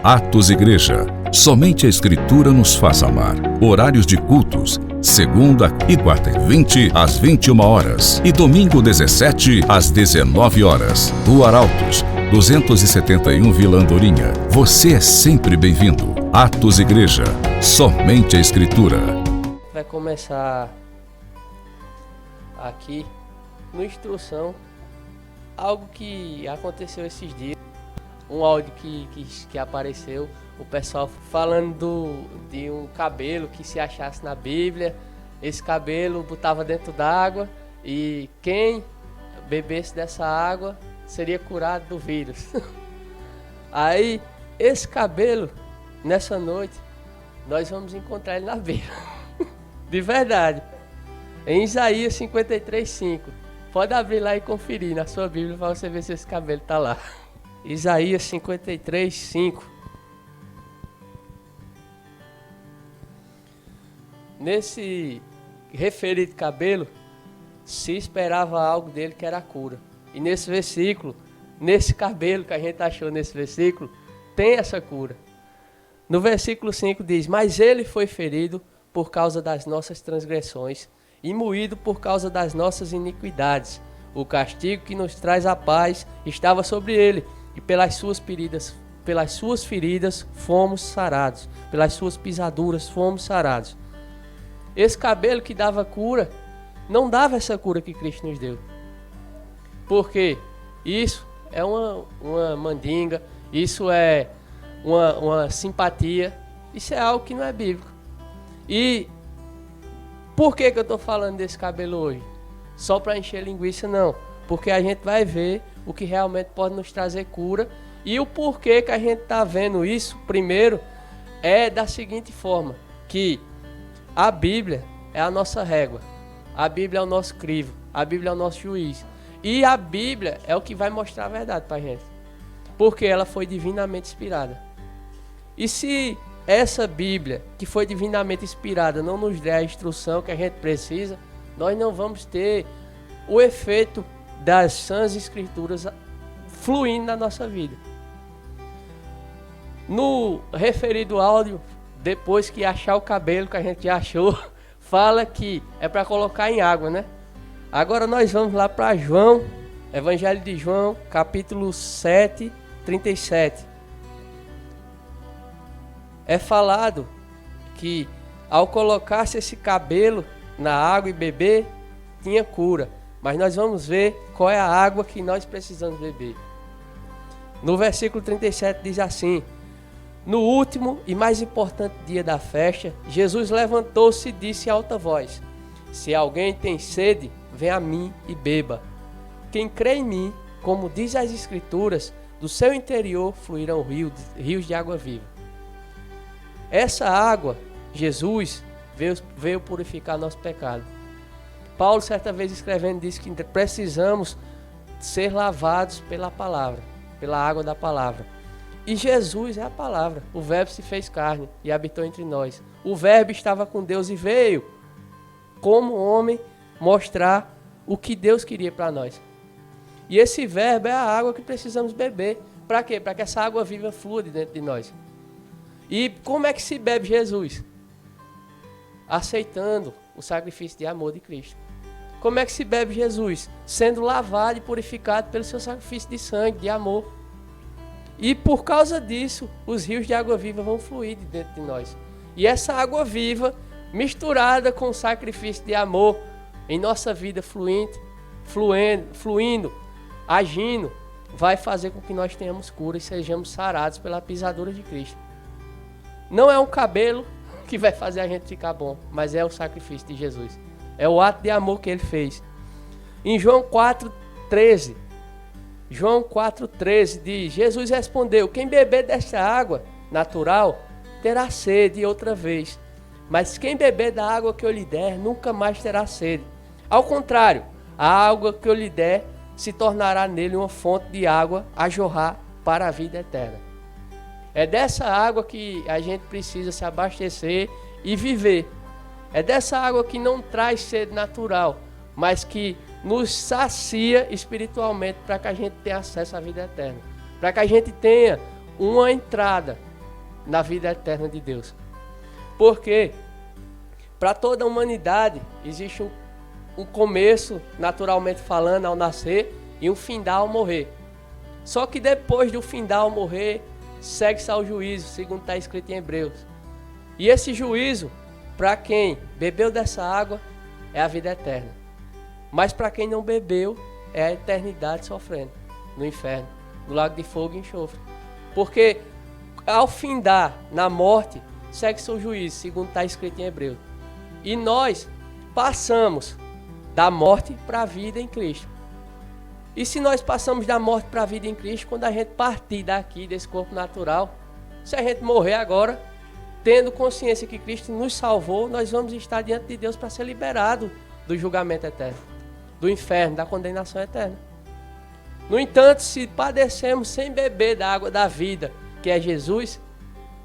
Atos Igreja. Somente a Escritura nos faz amar. Horários de cultos: segunda e quarta e 20 às 21 horas e domingo 17 às 19 horas. Rua Arautos, 271 Vila Andorinha. Você é sempre bem-vindo. Atos Igreja. Somente a Escritura. Vai começar aqui no Instrução algo que aconteceu esses dias. Um áudio que apareceu, o pessoal falando de um cabelo que se achasse na Bíblia. Esse cabelo botava dentro d'água e quem bebesse dessa água seria curado do vírus. Aí, esse cabelo, nessa noite, nós vamos encontrar ele na Bíblia. De verdade. Em Isaías 53:5. Pode abrir lá e conferir na sua Bíblia para você ver se esse cabelo está lá. Isaías 53:5. Nesse referido cabelo, se esperava algo dele que era a cura. E nesse versículo, nesse cabelo que a gente achou nesse versículo, tem essa cura. No versículo 5 diz: mas ele foi ferido por causa das nossas transgressões e moído por causa das nossas iniquidades. O castigo que nos traz a paz estava sobre ele, e pelas suas feridas fomos sarados, pelas suas pisaduras fomos sarados. Esse cabelo que dava cura, não dava essa cura que Cristo nos deu. Porque isso é uma mandinga, isso é uma simpatia, isso é algo que não é bíblico. E por que eu estou falando desse cabelo hoje? Só para encher linguiça, não. Porque a gente vai ver o que realmente pode nos trazer cura. E o porquê que a gente está vendo isso, primeiro, é da seguinte forma: que a Bíblia é a nossa régua, a Bíblia é o nosso crivo, a Bíblia é o nosso juiz. E a Bíblia é o que vai mostrar a verdade para a gente. Porque ela foi divinamente inspirada. E se essa Bíblia, que foi divinamente inspirada, não nos der a instrução que a gente precisa, nós não vamos ter o efeito das sãs escrituras fluindo na nossa vida. No referido áudio, depois que achar o cabelo que a gente já achou, fala que é para colocar em água, né? Agora nós vamos lá para João, Evangelho de João, capítulo 7, 37. É falado que ao colocar-se esse cabelo na água e beber, tinha cura. Mas nós vamos ver qual é a água que nós precisamos beber. No versículo 37 diz assim: no último e mais importante dia da festa, Jesus levantou-se e disse em alta voz: se alguém tem sede, vem a mim e beba. Quem crê em mim, como diz as Escrituras, do seu interior fluirão rios de água viva. Essa água, Jesus veio purificar nosso pecado. Paulo, certa vez escrevendo, disse que precisamos ser lavados pela palavra, pela água da palavra. E Jesus é a palavra. O Verbo se fez carne e habitou entre nós. O Verbo estava com Deus e veio, como homem, mostrar o que Deus queria para nós. E esse Verbo é a água que precisamos beber. Para quê? Para que essa água viva flua dentro de nós. E como é que se bebe Jesus? Aceitando o sacrifício de amor de Cristo. Como é que se bebe Jesus? Sendo lavado e purificado pelo seu sacrifício de sangue, de amor. E por causa disso, os rios de água viva vão fluir de dentro de nós. E essa água viva, misturada com o sacrifício de amor em nossa vida fluindo, agindo, vai fazer com que nós tenhamos cura e sejamos sarados pela pisadura de Cristo. Não é um cabelo que vai fazer a gente ficar bom, mas é o sacrifício de Jesus. É o ato de amor que ele fez. Em João 4,13, diz: Jesus respondeu: quem beber desta água natural terá sede outra vez, mas quem beber da água que eu lhe der nunca mais terá sede. Ao contrário, a água que eu lhe der se tornará nele uma fonte de água a jorrar para a vida eterna. É dessa água que a gente precisa se abastecer e viver. É dessa água que não traz sede natural, mas que nos sacia espiritualmente para que a gente tenha acesso à vida eterna. Para que a gente tenha uma entrada na vida eterna de Deus. Porque para toda a humanidade existe um começo, naturalmente falando, ao nascer, e um findar ao morrer. Só que depois do findar ao morrer, segue-se ao juízo, segundo está escrito em Hebreus. E esse juízo, para quem bebeu dessa água, é a vida eterna. Mas para quem não bebeu, é a eternidade sofrendo no inferno, no lago de fogo e enxofre. Porque ao findar na morte, segue-se o juízo, segundo está escrito em Hebreus. E nós passamos da morte para a vida em Cristo. E se nós passamos da morte para a vida em Cristo, quando a gente partir daqui, desse corpo natural, se a gente morrer agora, tendo consciência que Cristo nos salvou, nós vamos estar diante de Deus para ser liberado do julgamento eterno, do inferno, da condenação eterna. No entanto, se padecemos sem beber da água da vida, que é Jesus,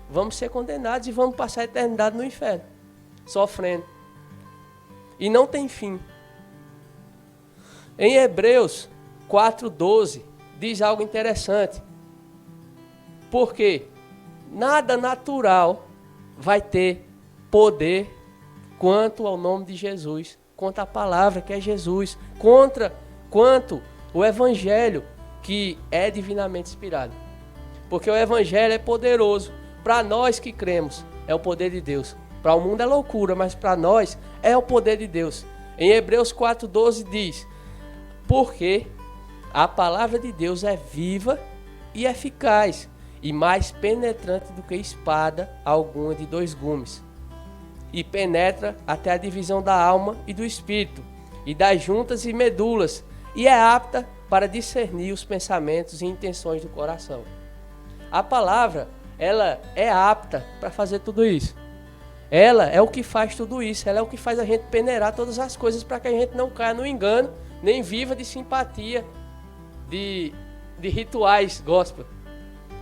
vamos ser condenados e vamos passar a eternidade no inferno, sofrendo. E não tem fim. Em Hebreus 4:12 diz algo interessante. Porque nada natural vai ter poder quanto ao nome de Jesus, quanto à palavra que é Jesus, quanto o evangelho que é divinamente inspirado. Porque o evangelho é poderoso. Para nós que cremos, é o poder de Deus. Para o mundo é loucura, mas para nós é o poder de Deus. Em Hebreus 4:12 diz: porque a palavra de Deus é viva e eficaz, e mais penetrante do que espada alguma de 2 gumes, e penetra até a divisão da alma e do espírito, e das juntas e medulas, e é apta para discernir os pensamentos e intenções do coração. A palavra, ela é apta para fazer tudo isso. Ela é o que faz tudo isso. Ela é o que faz a gente peneirar todas as coisas para que a gente não caia no engano, nem viva de simpatia, de rituais gospel,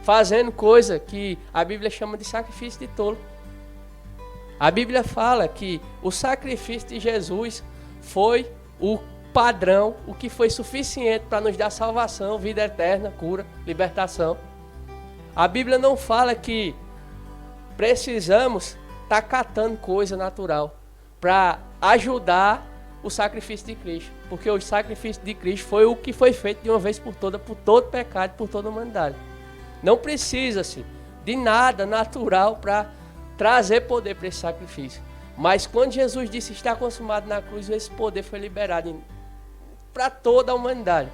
fazendo coisa que a Bíblia chama de sacrifício de tolo. A Bíblia fala que o sacrifício de Jesus foi o padrão, o que foi suficiente para nos dar salvação, vida eterna, cura, libertação. A Bíblia não fala que precisamos estar catando coisa natural para ajudar o sacrifício de Cristo, porque o sacrifício de Cristo foi o que foi feito de uma vez por toda, por todo pecado, por toda a humanidade. Não precisa-se de nada natural para trazer poder para esse sacrifício. Mas quando Jesus disse está consumado na cruz, esse poder foi liberado para toda a humanidade.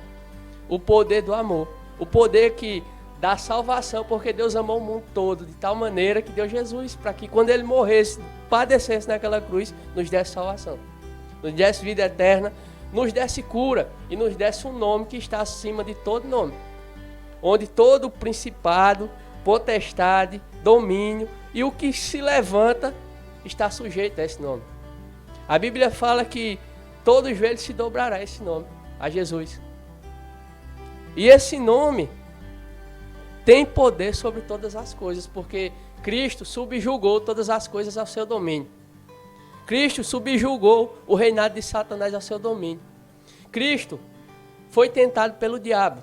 O poder do amor, o poder que dá salvação, porque Deus amou o mundo todo de tal maneira que deu Jesus para que quando ele morresse, padecesse naquela cruz, nos desse salvação, nos desse vida eterna, nos desse cura e nos desse um nome que está acima de todo nome, onde todo principado, potestade, domínio e o que se levanta está sujeito a esse nome. A Bíblia fala que todo joelho se dobrará a esse nome, a Jesus. E esse nome tem poder sobre todas as coisas, porque Cristo subjugou todas as coisas ao seu domínio. Cristo subjugou o reinado de Satanás ao seu domínio. Cristo foi tentado pelo diabo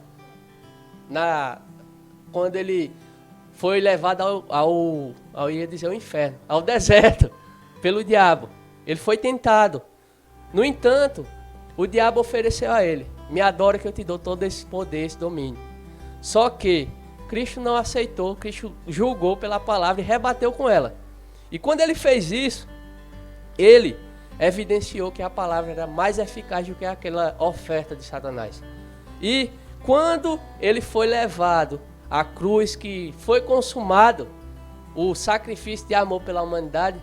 quando ele foi levado ao inferno, ao deserto, pelo diabo. Ele foi tentado. No entanto, o diabo ofereceu a ele: me adora que eu te dou todo esse poder, esse domínio. Só que Cristo não aceitou, Cristo julgou pela palavra e rebateu com ela. E quando ele fez isso, ele evidenciou que a palavra era mais eficaz do que aquela oferta de Satanás. E quando ele foi levado à cruz, que foi consumado o sacrifício de amor pela humanidade,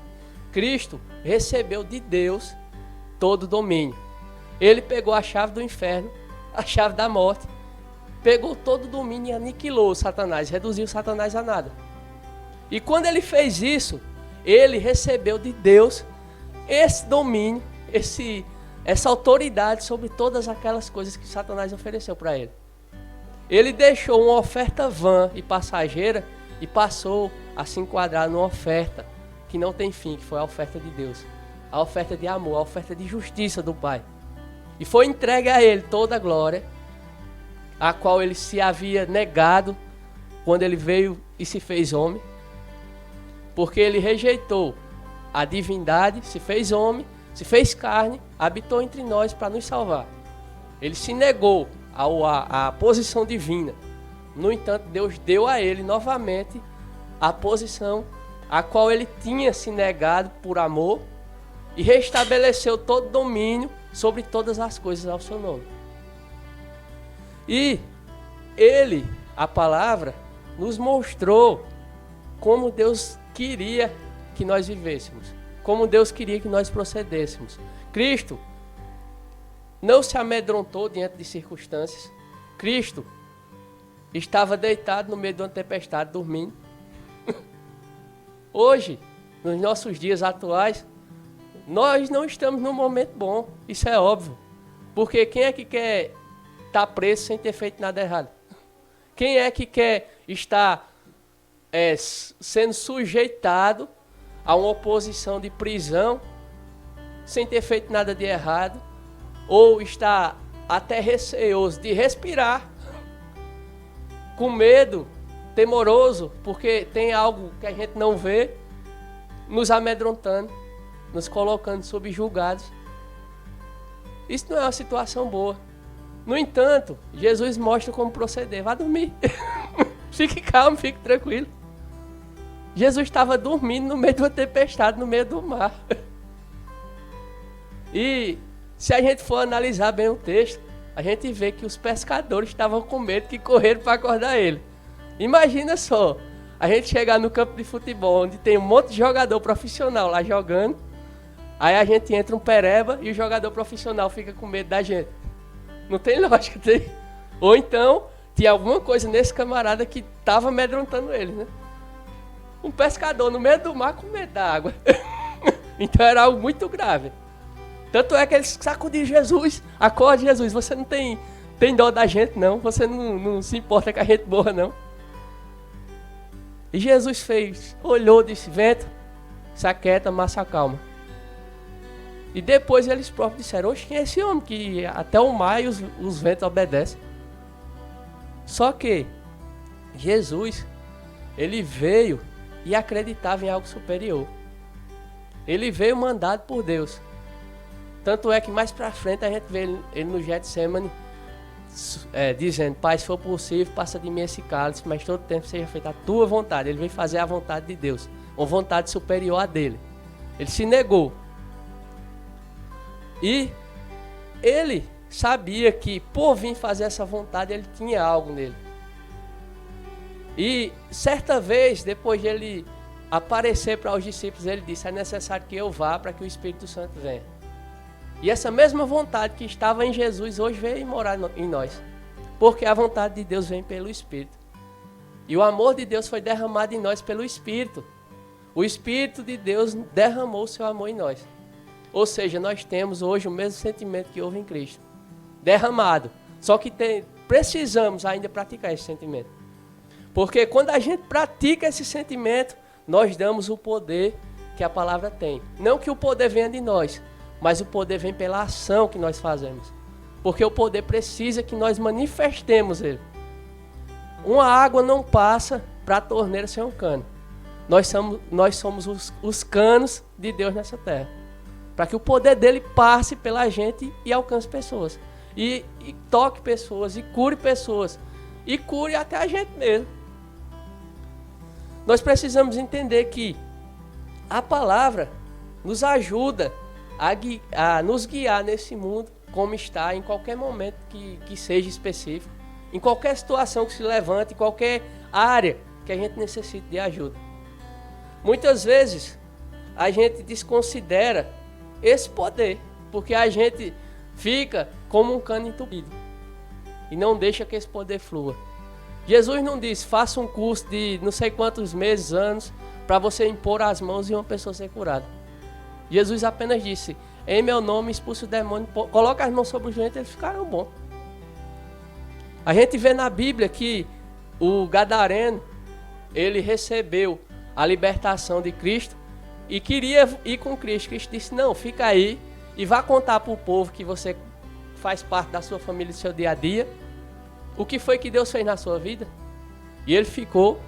Cristo recebeu de Deus todo o domínio. Ele pegou a chave do inferno, a chave da morte, pegou todo o domínio e aniquilou Satanás, reduziu Satanás a nada. E quando ele fez isso, ele recebeu de Deus esse domínio, essa autoridade sobre todas aquelas coisas que Satanás ofereceu para ele. Ele deixou uma oferta vã e passageira e passou a se enquadrar numa oferta que não tem fim, que foi a oferta de Deus, a oferta de amor, a oferta de justiça do Pai. E foi entregue a ele toda a glória, a qual ele se havia negado quando ele veio e se fez homem. porque ele rejeitou a divindade, se fez homem, se fez carne, habitou entre nós para nos salvar. Ele se negou à posição divina. No entanto, Deus deu a ele novamente a posição a qual ele tinha se negado por amor e restabeleceu todo domínio sobre todas as coisas ao seu nome. E ele, a palavra, nos mostrou como Deus queria que nós vivêssemos, como Deus queria que nós procedêssemos. Cristo não se amedrontou diante de circunstâncias. Cristo estava deitado no meio de uma tempestade, dormindo. Hoje, nos nossos dias atuais, nós não estamos num momento bom, isso é óbvio. Porque quem é que quer estar preso sem ter feito nada errado? Quem é que quer estar sendo sujeitado a uma oposição de prisão sem ter feito nada de errado? Ou está até receoso de respirar, com medo, temoroso, porque tem algo que a gente não vê, nos amedrontando, nos colocando subjugados. Isso não é uma situação boa. No entanto, Jesus mostra como proceder. Vá dormir. Fique calmo, fique tranquilo. Jesus estava dormindo no meio de uma tempestade, no meio do mar. E se a gente for analisar bem o texto, a gente vê que os pescadores estavam com medo, que correram para acordar ele. Imagina só, a gente chegar no campo de futebol, onde tem um monte de jogador profissional lá jogando, aí a gente entra um pereba e o jogador profissional fica com medo da gente. Não tem lógica, tem? Ou então, tinha alguma coisa nesse camarada que estava amedrontando ele, né? Um pescador no meio do mar com medo da água. Então era algo muito grave. Tanto é que eles sacudiram Jesus. Acorde, Jesus, você não tem dó da gente, não. Você não se importa com a gente morra, não. E Jesus fez, olhou, disse, vento, se aquieta, mar se acalma. E depois eles próprios disseram, oxe, quem é esse homem que até o mar e os ventos obedecem? Só que Jesus, ele veio e acreditava em algo superior. Ele veio mandado por Deus. Tanto é que mais pra frente a gente vê ele no Getsemane dizendo, Pai, se for possível, passa de mim esse cálice, mas todo tempo seja feita a tua vontade. Ele veio fazer a vontade de Deus, uma vontade superior à dele. Ele se negou. E ele sabia que por vir fazer essa vontade, ele tinha algo nele. E certa vez, depois de ele aparecer para os discípulos, ele disse, é necessário que eu vá para que o Espírito Santo venha. E essa mesma vontade que estava em Jesus, hoje veio morar em nós. Porque a vontade de Deus vem pelo Espírito. E o amor de Deus foi derramado em nós pelo Espírito. O Espírito de Deus derramou o seu amor em nós. Ou seja, nós temos hoje o mesmo sentimento que houve em Cristo. Derramado. Só que precisamos ainda praticar esse sentimento. Porque quando a gente pratica esse sentimento, nós damos o poder que a palavra tem. Não que o poder venha de nós, mas o poder vem pela ação que nós fazemos. Porque o poder precisa que nós manifestemos ele. Uma água não passa para a torneira sem um cano. Nós somos os canos de Deus nessa terra. Para que o poder dele passe pela gente e alcance pessoas. E toque pessoas, e cure pessoas. E cure até a gente mesmo. Nós precisamos entender que a palavra nos ajuda a nos guiar nesse mundo como está, em qualquer momento que seja específico, em qualquer situação que se levante, em qualquer área que a gente necessite de ajuda. Muitas vezes a gente desconsidera esse poder, porque a gente fica como um cano entupido e não deixa que esse poder flua. Jesus não disse, faça um curso de não sei quantos meses, anos, para você impor as mãos e uma pessoa ser curada. Jesus apenas disse, em meu nome expulse o demônio, coloca as mãos sobre os doentes e eles ficaram bons. A gente vê na Bíblia que o gadareno, ele recebeu a libertação de Cristo e queria ir com Cristo. Cristo disse, não, fica aí e vá contar para o povo que você faz parte da sua família, do seu dia a dia, o que foi que Deus fez na sua vida. E ele ficou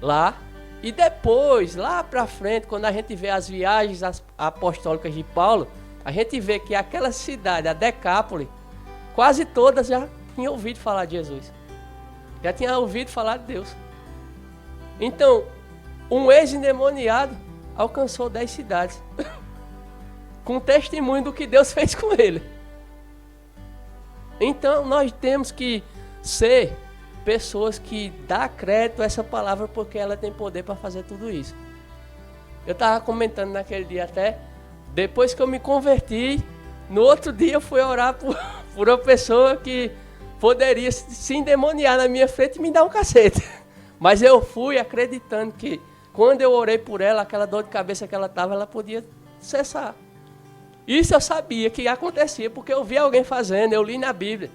lá E depois, lá para frente, quando a gente vê as viagens apostólicas de Paulo, a gente vê que aquela cidade, a Decápole, quase todas já tinham ouvido falar de Jesus. Já tinham ouvido falar de Deus. Então, um ex-endemoniado alcançou 10 cidades. Com testemunho do que Deus fez com ele. Então, nós temos que ser pessoas que dão crédito a essa palavra, porque ela tem poder para fazer tudo isso. Eu estava comentando naquele dia até, depois que eu me converti, no outro dia eu fui orar por uma pessoa que poderia se endemoniar na minha frente e me dar um cacete. Mas eu fui acreditando que quando eu orei por ela, aquela dor de cabeça que ela estava, ela podia cessar. Isso eu sabia que acontecia, porque eu vi alguém fazendo, eu li na Bíblia.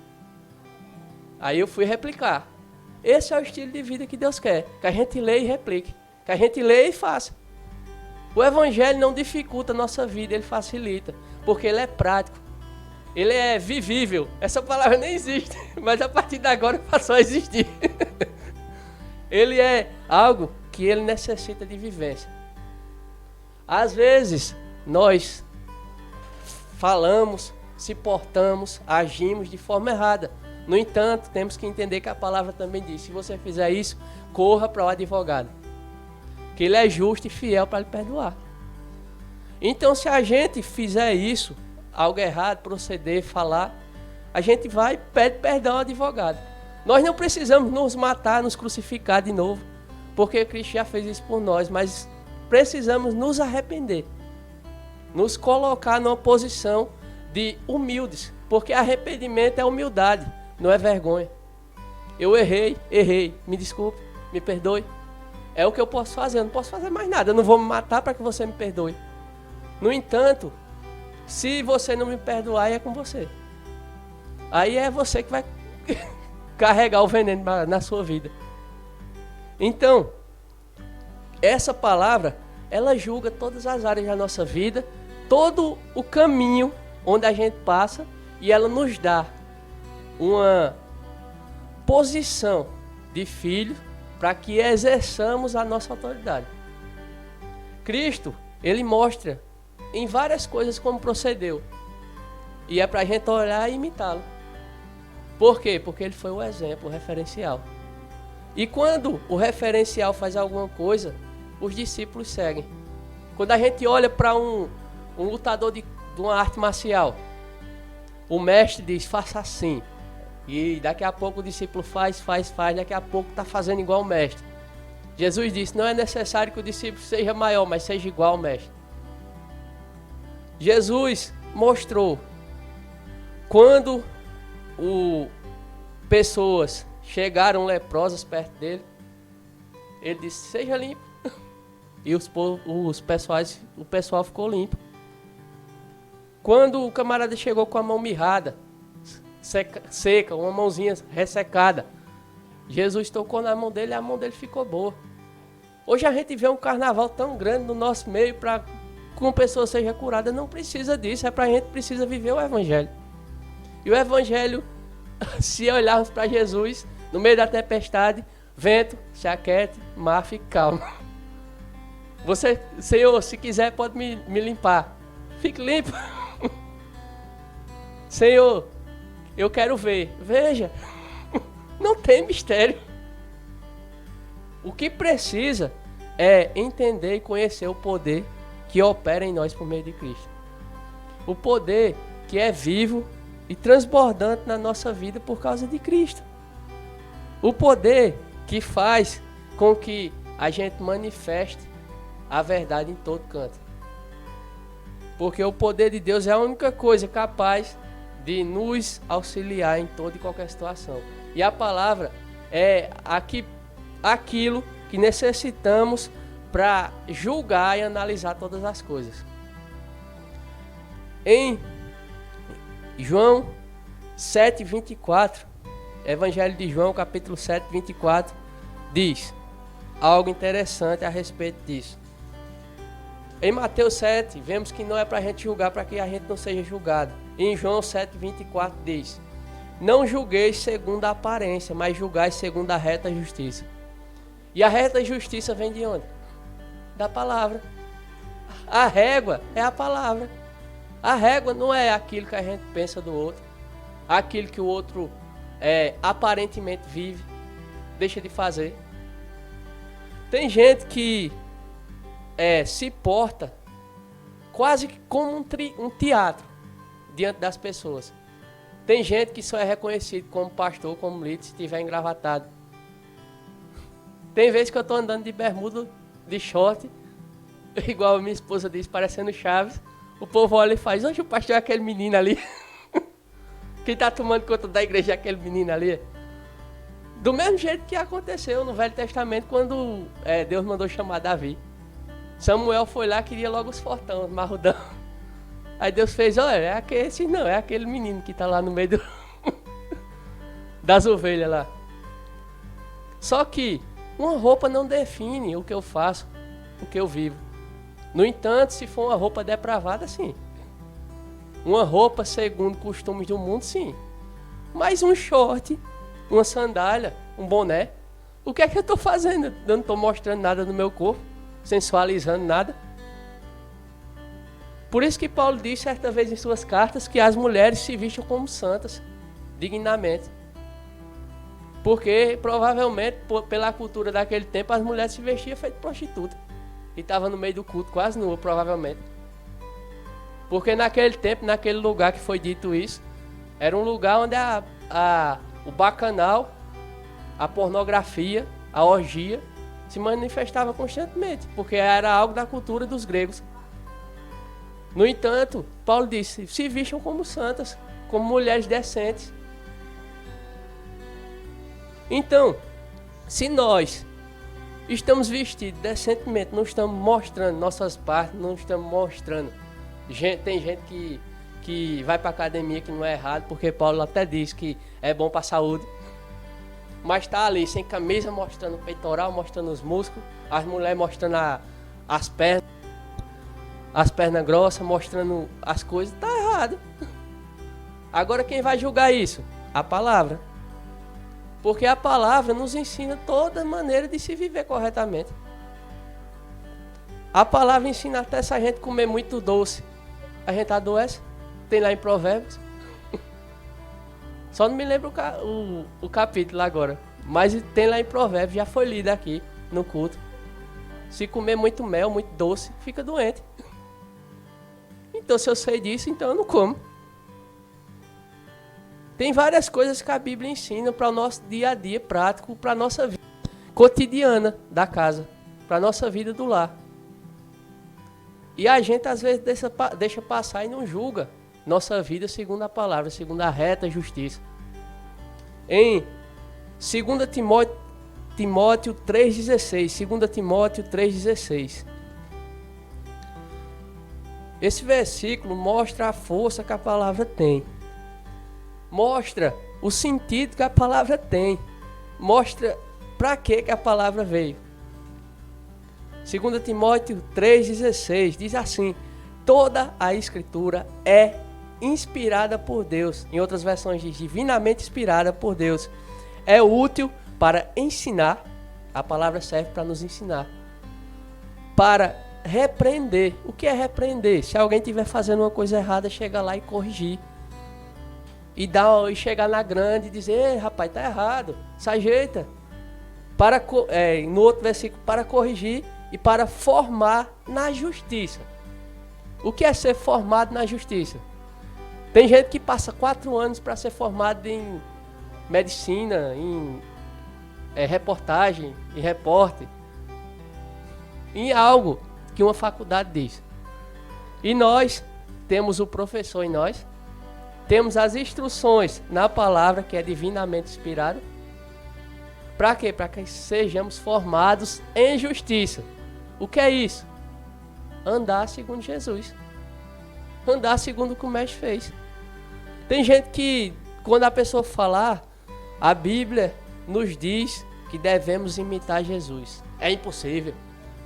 Aí eu fui replicar. Esse é o estilo de vida que Deus quer, que a gente leia e replique, que a gente leia e faça. O Evangelho não dificulta a nossa vida, ele facilita, porque ele é prático, ele é vivível. Essa palavra nem existe, mas a partir de agora passou a existir. Ele é algo que ele necessita de vivência. Às vezes, nós falamos, se portamos, agimos de forma errada. No entanto, temos que entender que a palavra também diz, se você fizer isso, corra para o advogado, que ele é justo e fiel para lhe perdoar. Então, se a gente fizer isso, algo errado, proceder, falar, a gente vai e pede perdão ao advogado. Nós não precisamos nos matar, nos crucificar de novo, porque Cristo já fez isso por nós, mas precisamos nos arrepender, nos colocar numa posição de humildes, porque arrependimento é humildade, não é vergonha. Eu errei, me desculpe, me perdoe. É o que eu posso fazer, eu não posso fazer mais nada, eu não vou me matar para que você me perdoe. No entanto, se você não me perdoar, é com você. Aí é você que vai carregar o veneno na sua vida. Então, essa palavra, ela julga todas as áreas da nossa vida, todo o caminho onde a gente passa, e ela nos dá uma posição de filho para que exerçamos a nossa autoridade. Cristo, ele mostra em várias coisas como procedeu. E é para a gente olhar e imitá-lo. Por quê? Porque ele foi o exemplo, o referencial. E quando o referencial faz alguma coisa, os discípulos seguem. Quando a gente olha para um lutador de uma arte marcial, o mestre diz, faça assim. E daqui a pouco o discípulo faz, daqui a pouco está fazendo igual o mestre. Jesus disse, não é necessário que o discípulo seja maior, mas seja igual ao mestre. Jesus mostrou, quando pessoas chegaram leprosas perto dele, ele disse, seja limpo. E o pessoal ficou limpo. Quando o camarada chegou com a mão mirrada, seca, uma mãozinha ressecada, Jesus tocou na mão dele e a mão dele ficou boa. Hoje a gente vê um carnaval tão grande no nosso meio para que uma pessoa seja curada. Não precisa disso, é para a gente precisa viver o Evangelho. E o Evangelho, se olharmos para Jesus, no meio da tempestade, vento, se aquiete, mar, fique calmo. Você, Senhor, se quiser pode me limpar. Fique limpo. Senhor, eu quero ver. Veja, não tem mistério. O que precisa é entender e conhecer o poder que opera em nós por meio de Cristo. O poder que é vivo e transbordante na nossa vida por causa de Cristo. O poder que faz com que a gente manifeste a verdade em todo canto. Porque o poder de Deus é a única coisa capaz de nos auxiliar em toda e qualquer situação. E a palavra é aquilo que necessitamos para julgar e analisar todas as coisas. Em João 7:24, Evangelho de João, capítulo 7:24, diz algo interessante a respeito disso. Em Mateus 7, vemos que não é para a gente julgar, para que a gente não seja julgado. Em João 7:24 diz, não julgueis segundo a aparência, mas julgai segundo a reta justiça. E a reta justiça vem de onde? Da palavra. A régua é a palavra. A régua não é aquilo que a gente pensa do outro, aquilo que o outro aparentemente vive, deixa de fazer. Tem gente que se porta quase como um teatro diante das pessoas. Tem gente que só é reconhecido como pastor, como líder, se estiver engravatado. Tem vezes que eu estou andando de bermuda, de short, igual a minha esposa diz, parecendo Chaves. O povo olha e faz, hoje o pastor é aquele menino ali. Quem está tomando conta da igreja é aquele menino ali. Do mesmo jeito que aconteceu no Velho Testamento, quando Deus mandou chamar Davi. Samuel foi lá, queria logo os fortão, os marrudão. Aí Deus fez, olha, é aquele menino que está lá no meio das ovelhas lá. Só que uma roupa não define o que eu faço, o que eu vivo. No entanto, se for uma roupa depravada, sim. Uma roupa segundo costumes do mundo, sim. Mas um short, uma sandália, um boné, o que é que eu estou fazendo? Eu não estou mostrando nada no meu corpo, sensualizando nada. Por isso que Paulo diz certa vez em suas cartas que as mulheres se vistam como santas, dignamente. Porque provavelmente, pela cultura daquele tempo, as mulheres se vestiam feito prostituta. E estavam no meio do culto, quase nua, provavelmente. Porque naquele tempo, naquele lugar que foi dito isso, era um lugar onde o bacanal, a pornografia, a orgia, se manifestava constantemente. Porque era algo da cultura dos gregos. No entanto, Paulo disse, se vistam como santas, como mulheres decentes. Então, se nós estamos vestidos decentemente, não estamos mostrando nossas partes, não estamos mostrando. Tem gente que vai para a academia que não é errado, porque Paulo até diz que é bom para a saúde. Mas está ali, sem camisa, mostrando o peitoral, mostrando os músculos, as mulheres mostrando as pernas grossas, mostrando as coisas, está errado. Agora quem vai julgar isso? A palavra. Porque a palavra nos ensina toda maneira de se viver corretamente. A palavra ensina até se a gente comer muito doce, a gente adoece. Tem lá em Provérbios. Só não me lembro o capítulo agora. Mas tem lá em Provérbios, já foi lido aqui no culto. Se comer muito mel, muito doce, fica doente. Então se eu sei disso, então eu não como. Tem várias coisas que a Bíblia ensina para o nosso dia a dia prático, para a nossa vida cotidiana da casa, para a nossa vida do lar. E a gente às vezes deixa passar e não julga nossa vida segundo a palavra, segundo a reta justiça. Em 2 Timóteo 3,16, 2 Timóteo 3,16. Esse versículo mostra a força que a palavra tem. Mostra o sentido que a palavra tem. Mostra para que a palavra veio. 2 Timóteo 3,16 diz assim: toda a escritura é inspirada por Deus. Em outras versões diz divinamente inspirada por Deus. É útil para ensinar. A palavra serve para nos ensinar. Para repreender. O que é repreender? Se alguém estiver fazendo uma coisa errada, chega lá e corrigir. E chegar na grande e dizer, ei, rapaz, tá errado, se ajeita. No outro versículo, para corrigir e para formar na justiça. O que é ser formado na justiça? Tem gente que passa 4 anos para ser formado em medicina, em reportagem, em repórter, em algo que uma faculdade diz. E nós temos o professor em nós, temos as instruções na palavra que é divinamente inspirada. Para quê? Para que sejamos formados em justiça. O que é isso? Andar segundo Jesus. Andar segundo o que o mestre fez. Tem gente que, quando a pessoa falar, a Bíblia nos diz que devemos imitar Jesus. É impossível.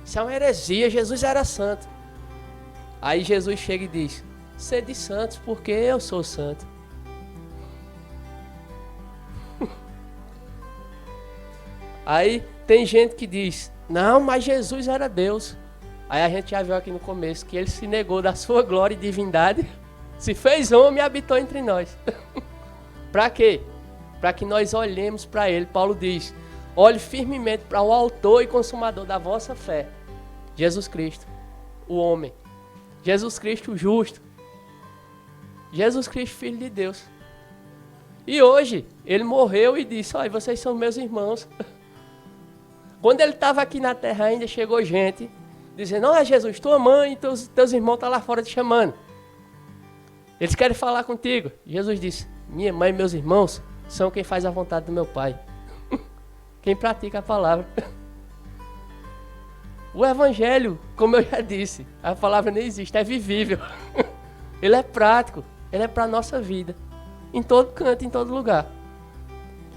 Isso é uma heresia. Jesus era santo. Aí Jesus chega e diz: sede santos, porque eu sou santo. Aí tem gente que diz, não, mas Jesus era Deus. Aí a gente já viu aqui no começo que ele se negou da sua glória e divindade, se fez homem e habitou entre nós. Para quê? Para que nós olhemos para ele. Paulo diz, olhe firmemente para o autor e consumador da vossa fé, Jesus Cristo, o homem. Jesus Cristo o justo. Jesus Cristo, Filho de Deus. E hoje, ele morreu e disse, olha, vocês são meus irmãos. Quando ele estava aqui na terra ainda, chegou gente dizendo, olha Jesus, tua mãe e teus irmãos estão lá fora te chamando. Eles querem falar contigo. Jesus disse, minha mãe e meus irmãos são quem faz a vontade do meu Pai. Quem pratica a palavra. O Evangelho, como eu já disse, a palavra nem existe, é vivível. Ele é prático, ele é para a nossa vida. Em todo canto, em todo lugar.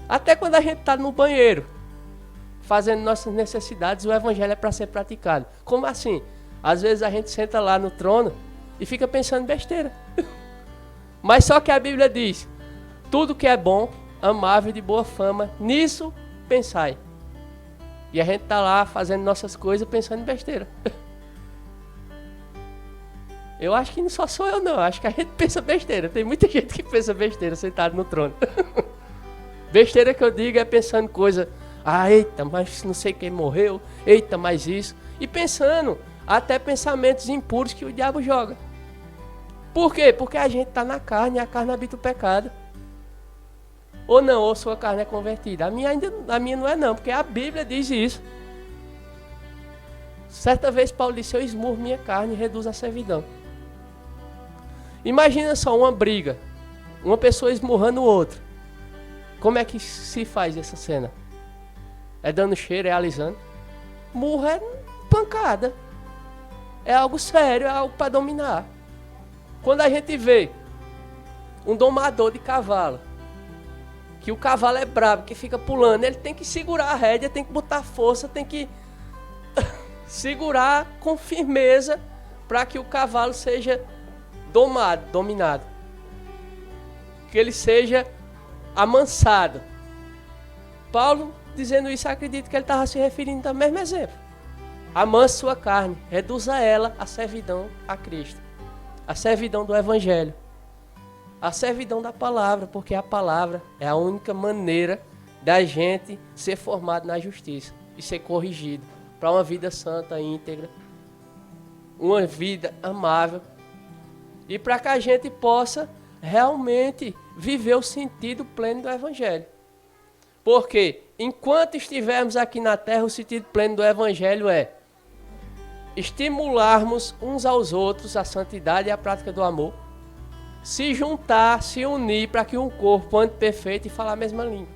Até quando a gente está no banheiro, fazendo nossas necessidades, o Evangelho é para ser praticado. Como assim? Às vezes a gente senta lá no trono e fica pensando besteira. Mas só que a Bíblia diz, tudo que é bom, amável e de boa fama, nisso pensai. E a gente está lá fazendo nossas coisas pensando em besteira. Eu acho que não só sou eu não, acho que a gente pensa besteira. Tem muita gente que pensa besteira sentado no trono. Besteira que eu digo é pensando coisa, eita, mas não sei quem morreu, eita, mas isso. E pensando até pensamentos impuros que o diabo joga. Por quê? Porque a gente está na carne e a carne habita o pecado. Ou não, ou sua carne é convertida. A minha não é não, porque a Bíblia diz isso. Certa vez Paulo disse, eu esmurro minha carne e reduzo a servidão. Imagina só uma briga, uma pessoa esmurrando o outro. Como é que se faz essa cena? É dando cheiro, é alisando? Murro é pancada. É algo sério, é algo para dominar. Quando a gente vê um domador de cavalo, que o cavalo é brabo, que fica pulando, ele tem que segurar a rédea, tem que botar força, tem que segurar com firmeza para que o cavalo seja dominado. Que ele seja amansado. Paulo, dizendo isso, acredito que ele estava se referindo ao mesmo exemplo. Amanse sua carne, reduza ela à servidão a Cristo. A servidão do Evangelho. A servidão da palavra, porque a palavra é a única maneira da gente ser formado na justiça e ser corrigido para uma vida santa, íntegra, uma vida amável, e para que a gente possa realmente viver o sentido pleno do Evangelho. Porque enquanto estivermos aqui na terra, o sentido pleno do Evangelho é estimularmos uns aos outros a santidade e a prática do amor, se juntar, se unir para que um corpo ande perfeito e falar a mesma língua.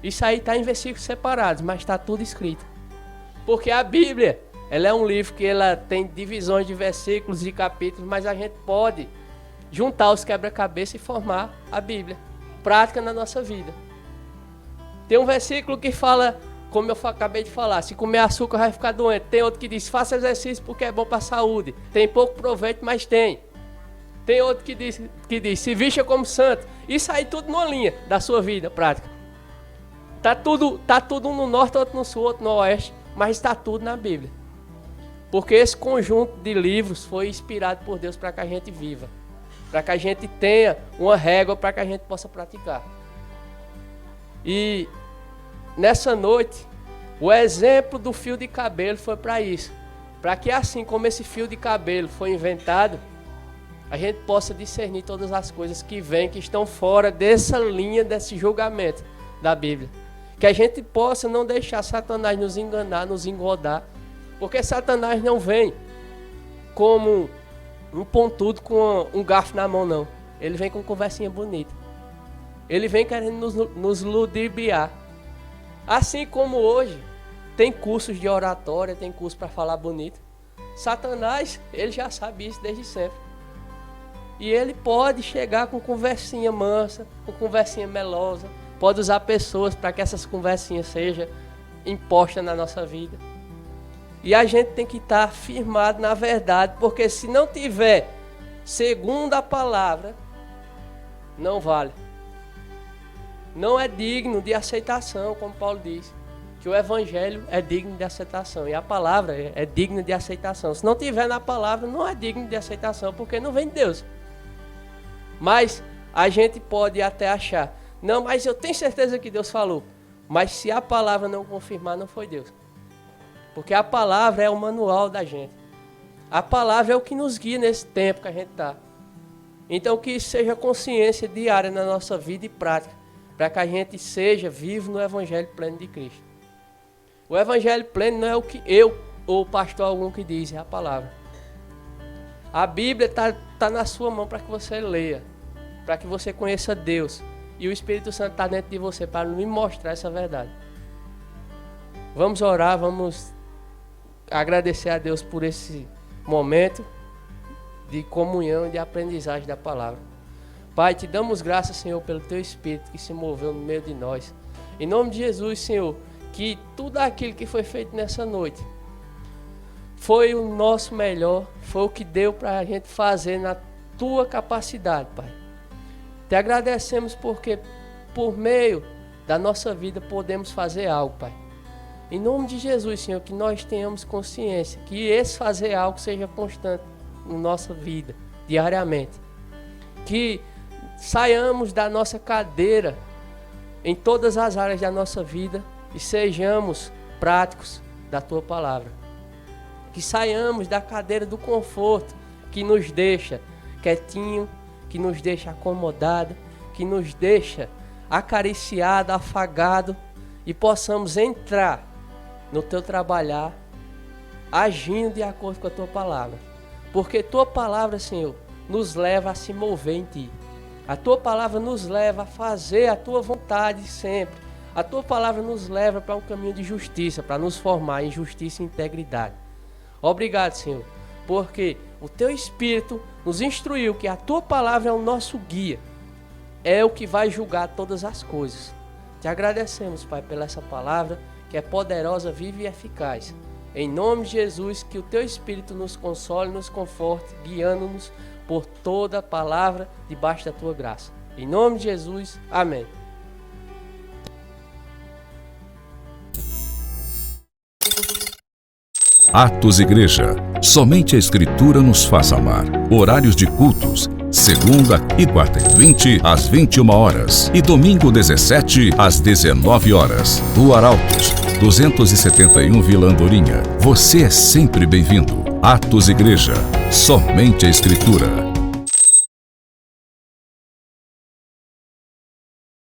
Isso aí está em versículos separados, mas está tudo escrito. Porque a Bíblia, ela é um livro que ela tem divisões de versículos e capítulos, mas a gente pode juntar os quebra-cabeça e formar a Bíblia, prática na nossa vida. Tem um versículo que fala, como eu acabei de falar, se comer açúcar vai ficar doente. Tem outro que diz, faça exercício porque é bom para a saúde. Tem pouco proveito, mas tem. Tem outro que diz, se vista como santo. Isso aí tudo numa linha da sua vida prática. Tá tudo um no norte, outro no sul, outro no oeste, mas está tudo na Bíblia. Porque esse conjunto de livros foi inspirado por Deus para que a gente viva. Para que a gente tenha uma régua para que a gente possa praticar. E nessa noite, o exemplo do fio de cabelo foi para isso. Para que assim como esse fio de cabelo foi inventado, a gente possa discernir todas as coisas que vêm, que estão fora dessa linha, desse julgamento da Bíblia. Que a gente possa não deixar Satanás nos enganar, nos engodar. Porque Satanás não vem como um pontudo com um garfo na mão, não. Ele vem com conversinha bonita. Ele vem querendo nos ludibriar. Assim como hoje tem cursos de oratória, tem curso para falar bonito. Satanás, ele já sabe isso desde sempre. E ele pode chegar com conversinha mansa, com conversinha melosa. Pode usar pessoas para que essas conversinhas sejam impostas na nossa vida. E a gente tem que estar firmado na verdade, porque se não tiver segundo a palavra, não vale. não é digno de aceitação, como Paulo diz. Que o evangelho é digno de aceitação. E a palavra é digna de aceitação. Se não tiver na palavra, não é digno de aceitação, porque não vem de Deus. Mas a gente pode até achar, não, mas eu tenho certeza que Deus falou. Mas se a palavra não confirmar, não foi Deus. Porque a palavra é o manual da gente. A palavra é o que nos guia nesse tempo que a gente está. Então que isso seja consciência diária na nossa vida e prática, para que a gente seja vivo no evangelho pleno de Cristo. O evangelho pleno não é o que eu ou o pastor algum que diz, é a palavra. A Bíblia está na sua mão para que você leia, para que você conheça Deus. E o Espírito Santo está dentro de você para me mostrar essa verdade. Vamos orar, vamos agradecer a Deus por esse momento de comunhão e de aprendizagem da palavra. Pai, te damos graças, Senhor, pelo Teu Espírito que se moveu no meio de nós. Em nome de Jesus, Senhor, que tudo aquilo que foi feito nessa noite foi o nosso melhor, foi o que deu para a gente fazer na Tua capacidade, Pai. Te agradecemos porque por meio da nossa vida podemos fazer algo, Pai. Em nome de Jesus, Senhor, que nós tenhamos consciência, que esse fazer algo seja constante na nossa vida, diariamente. Que saiamos da nossa cadeira em todas as áreas da nossa vida e sejamos práticos da Tua palavra. Que saiamos da cadeira do conforto que nos deixa quietinho, que nos deixa acomodado, que nos deixa acariciado, afagado e possamos entrar no Teu trabalhar, agindo de acordo com a Tua palavra. Porque Tua palavra, Senhor, nos leva a se mover em Ti. A Tua palavra nos leva a fazer a Tua vontade sempre. A Tua palavra nos leva para um caminho de justiça, para nos formar em justiça e integridade. Obrigado, Senhor, porque o Teu Espírito nos instruiu que a Tua palavra é o nosso guia, é o que vai julgar todas as coisas. Te agradecemos, Pai, pela essa palavra que é poderosa, viva e eficaz. Em nome de Jesus, que o Teu Espírito nos console, nos conforte, guiando-nos por toda a palavra debaixo da Tua graça. Em nome de Jesus, amém. Atos Igreja. Somente a Escritura nos faz amar. Horários de cultos. Segunda e quarta e 20 às 21 horas. E domingo 17 às 19 horas. Rua Arautos, 271 Vila Andorinha. Você é sempre bem-vindo. Atos Igreja. Somente a Escritura.